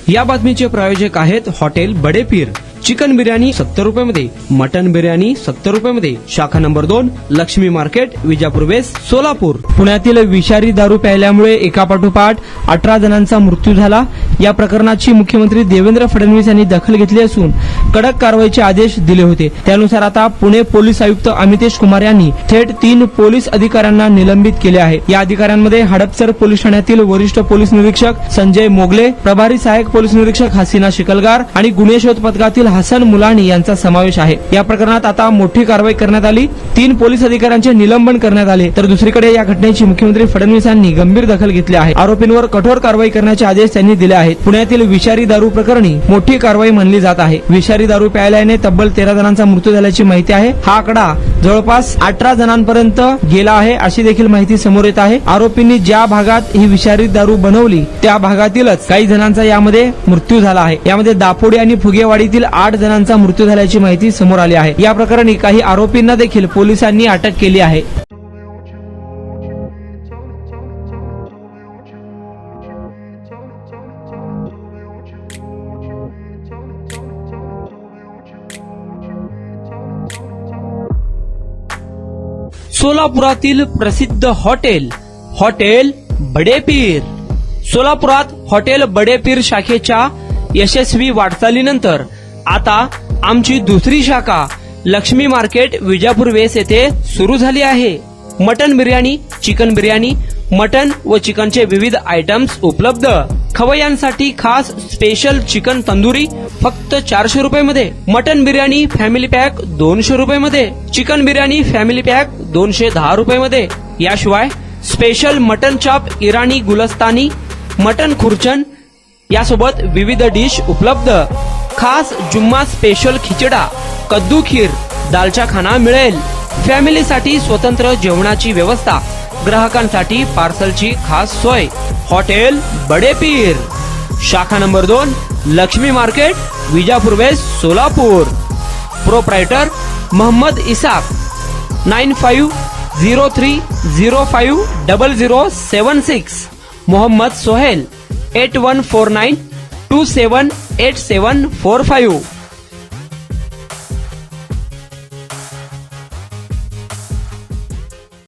या बातमीचे प्रायोजक आहेत हॉटेल बडे पीर। चिकन बिर्याणी 70 रुपयामध्ये, मटन बिर्याणी 70 रुपयामध्ये। शाखा number 2, Lakshmi market, Vijapur West, Solapur. पुण्यातील विषारी दारू प्यायल्यामुळे एकापाठोपाठ 18 जणांचा मृत्यू झाला। या प्रकरणाची मुख्यमंत्री देवेंद्र फडणवीस यांनी दखल घेतली असून कडक कारवाईचे आदेश दिले होते। त्यानुसार आता पुणे पोलीस आयुक्त अमितेश कुमार यांनी थेट 3 पोलीस अधिकाऱ्यांना निलंबित केले आहे। या अधिकाऱ्यांमध्ये हडपसर पोलीस ठाण्यातील वरिष्ठ पोलीस निरीक्षक संजय मोगले, प्रभारी सहाय्यक पोलीस निरीक्षक हसीना शिकलगार आणि गुन्हे शोध पथकातील हसन मुलानी यांचा समावेश आहे। या प्रकरणात आता मोठी कारवाई करण्यात आली। 3 पोलीस अधिकाऱ्यांचे निलंबन करण्यात आले। तर दुसरीकडे या घटनेची मुख्यमंत्री फडणवीस यांनी गंभीर दखल घेतली आहे। आरोपींवर कठोर कारवाई करण्याचे आदेश त्यांनी दिले आहेत। पुण्यातील विषारी दारू प्रकरणी मोठी कारवाई मानली जात आहे। विषारी दारू प्यायल्याने तब्बल 13 जणांचा मृत्यू झाल्याची माहिती आहे। हा आकडा जवळपास 18 जणांपर्यंत गेला आहे अशी देखील माहिती समोर येत आहे। आरोपींनी ज्या भागात ही विषारी दारू बनवली त्या भागातीलच काही जणांचा यामध्ये मृत्यू झाला आहे। यामध्ये दापोडी आणि फुगेवाडीतील 8 जणांचा मृत्यू झाल्याची माहिती समोर आली आहे। या प्रकरणी काही आरोपींना देखील पोलिसांनी अटक केली आहे। सोलापुरातील प्रसिद्ध हॉटेल बडे पीर। सोलापुरात हॉटेल बडे पीर शाखेच्या यशस्वी वाटचालीनंतर आता आमची दुसरी शाखा लक्ष्मी मार्केट, विजापूर वेस्ट येथे सुरू झाली आहे। Mutton biryani, chicken biryani, mutton व चिकनचे विविध आयटम्स उपलब्ध। खवय्यांसाठी खास स्पेशल चिकन तंदुरी फक्त 400 रुपयामध्ये, मटन बिर्याणी फॅमिली पॅक 200 रुपयामध्ये, चिकन बिर्याणी फॅमिली पॅक 210 रुपयामध्ये। याशिवाय स्पेशल मटन चॉप, इराणी गुलस्तानी, मटन खुर्चन यासोबत विविध डिश उपलब्ध। खास जुम्मा स्पेशल खिचडा, कद्दू खीर, दालचा खाना मिळेल। फॅमिलीसाठी स्वतंत्र जेवणाची व्यवस्था, ग्राहकांसाठी पार्सलची खास सोय। हॉटेल बडे पीर, शाखा number 2, Lakshmi market, Vijapur West, Solapur. Proprietor Mohammad Isaq, 9503050076। Mohammad Sohail, 8149278745।